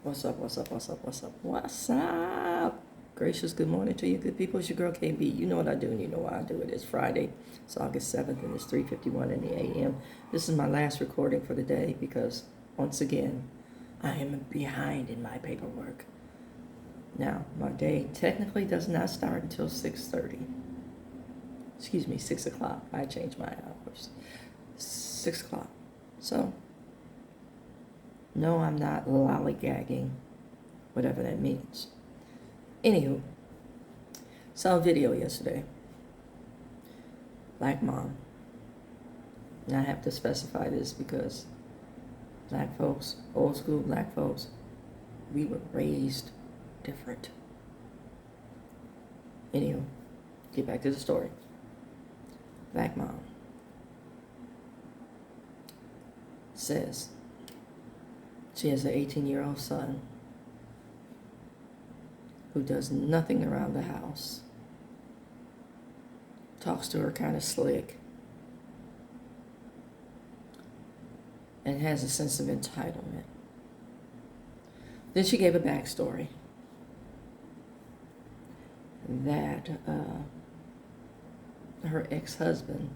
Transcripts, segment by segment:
What's up, what's up, what's up, what's up, what's up? Gracious good morning to you good people. It's your girl KB. You know what I do and you know why I do it. It's Friday. It's August 7th and it's 3:51 in the a.m. This is my last recording for the day because, once again, I am behind in my paperwork. Now, my day technically does not start until 6:30. Excuse me, 6 o'clock. I changed my hours. 6 o'clock. So, no, I'm not lollygagging, whatever that means. Anywho, saw a video yesterday. Black mom. And I have to specify this because black folks, old school black folks, we were raised different. Anywho, get back to the story. Black mom says she has an 18-year-old son who does nothing around the house, talks to her kind of slick, and has a sense of entitlement. Then she gave a backstory that her ex-husband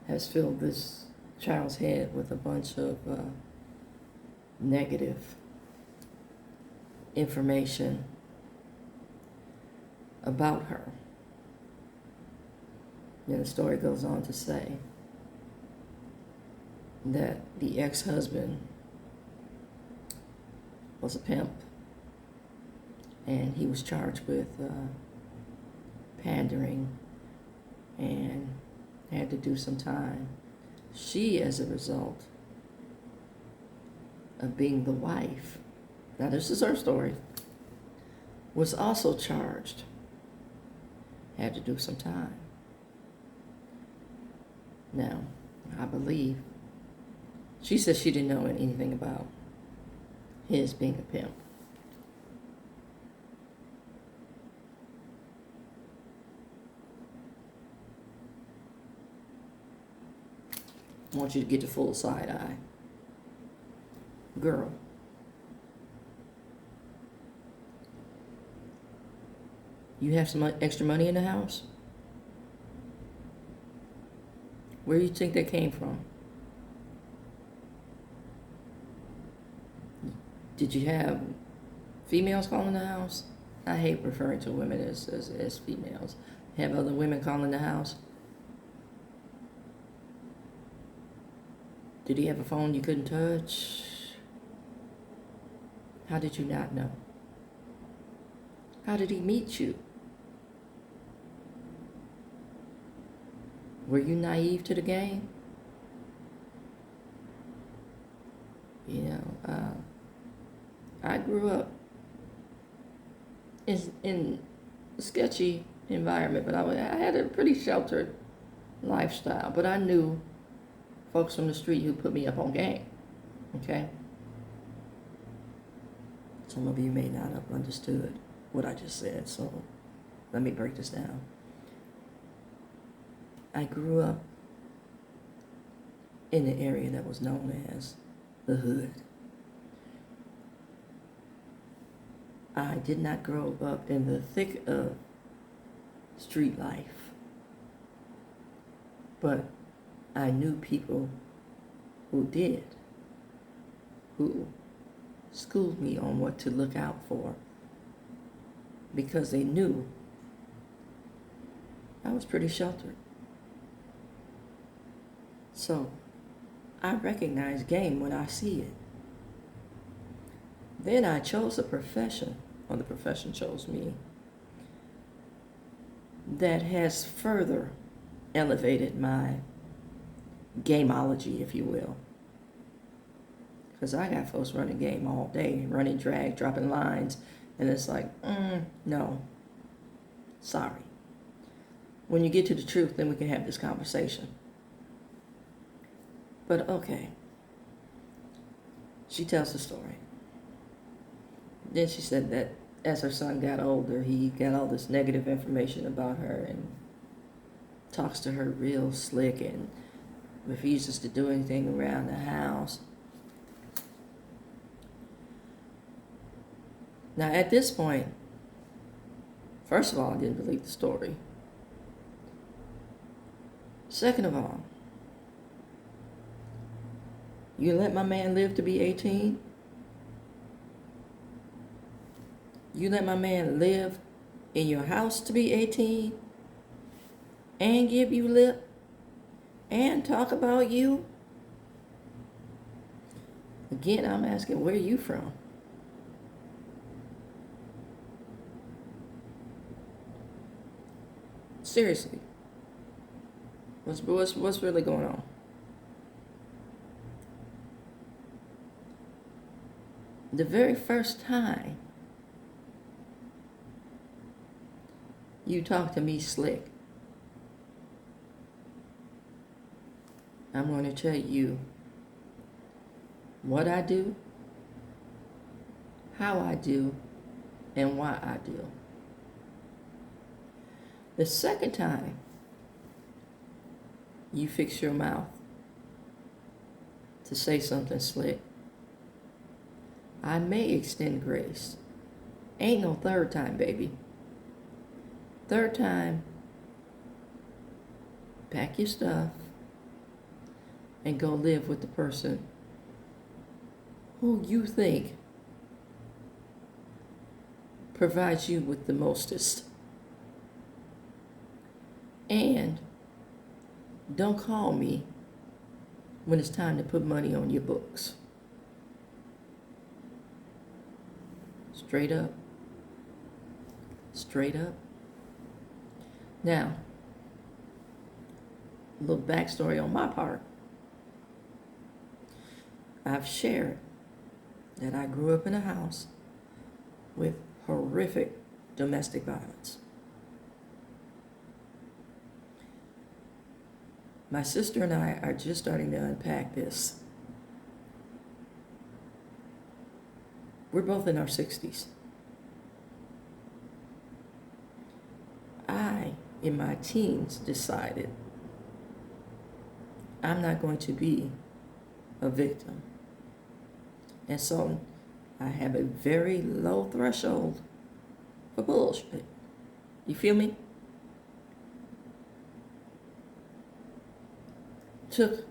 has filled this child's head with a bunch of negative information about her. And the story goes on to say that the ex-husband was a pimp and he was charged with pandering and had to do some time. She, as a result of being the wife, now this is her story, was also charged, had to do some time. Now, I believe, she said she didn't know anything about his being a pimp. I want you to get the full side eye. Girl, you have some extra money in the house? Where do you think that came from? Did you have females calling the house? I hate referring to women as females. Have other women calling the house? Did he have a phone you couldn't touch? How did you not know? How did he meet you? Were you naive to the game? You know, I grew up in a sketchy environment, but I had a pretty sheltered lifestyle. But I knew folks from the street who put me up on game, okay? Some of you may not have understood what I just said, so let me break this down. I grew up in the area that was known as the hood. I did not grow up in the thick of street life, but I knew people who did, who schooled me on what to look out for because they knew I was pretty sheltered. So I recognize game when I see it. Then I chose a profession, or the profession chose me, that has further elevated my gameology, if you will. Because I got folks running game all day, running drag, dropping lines, and it's like, no, sorry. When you get to the truth, then we can have this conversation. But okay, she tells the story. Then she said that as her son got older, he got all this negative information about her and talks to her real slick and refuses to do anything around the house. Now, at this point, first of all, I didn't believe the story. Second of all, you let my man live to be 18? You let my man live in your house to be 18? And give you lip? And talk about you? Again, I'm asking, where are you from? Seriously. What's really going on? The very first time you talk to me slick, I'm going to tell you what I do, how I do, and why I do. The second time you fix your mouth to say something slick, I may extend grace. Ain't no third time, baby. Third time, pack your stuff and go live with the person who you think provides you with the mostest. And don't call me when it's time to put money on your books. Straight up. Straight up. Now, a little backstory on my part. I've shared that I grew up in a house with horrific domestic violence. My sister and I are just starting to unpack this. We're both in our 60s. I, in my teens, decided I'm not going to be a victim. And so I have a very low threshold for bullshit. You feel me? Took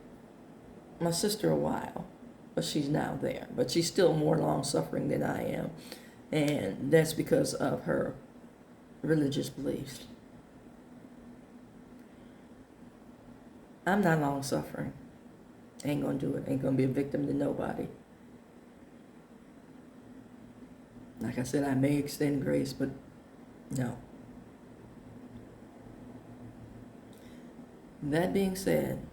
my sister a while, but she's now there. But she's still more long-suffering than I am. And that's because of her religious beliefs. I'm not long-suffering. Ain't gonna do it. Ain't gonna be a victim to nobody. Like I said, I may extend grace, but no. That being said,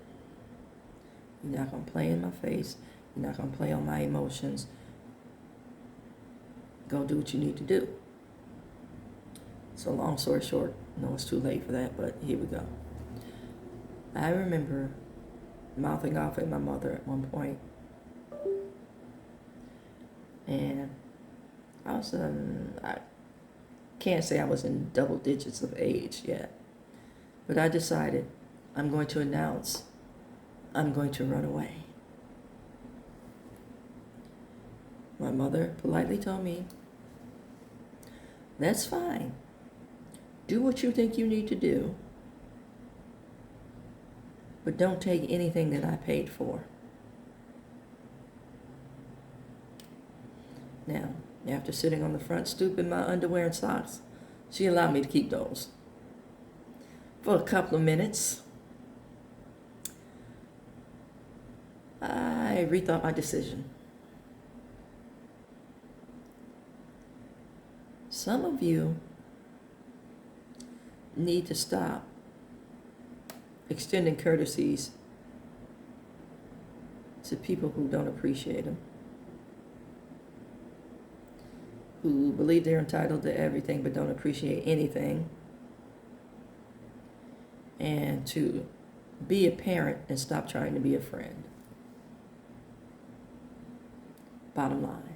you're not going to play in my face. You're not going to play on my emotions. Go do what you need to do. So long story short, no, it's too late for that, but here we go. I remember mouthing off at my mother at one point. And I can't say I was in double digits of age yet. But I decided I'm going to announce I'm going to run away. My mother politely told me, that's fine. Do what you think you need to do. But don't take anything that I paid for. Now, after sitting on the front stoop in my underwear and socks, she allowed me to keep those for a couple of minutes. I rethought my decision. Some of you need to stop extending courtesies to people who don't appreciate them, who believe they're entitled to everything but don't appreciate anything, and to be a parent and stop trying to be a friend. Bottom line.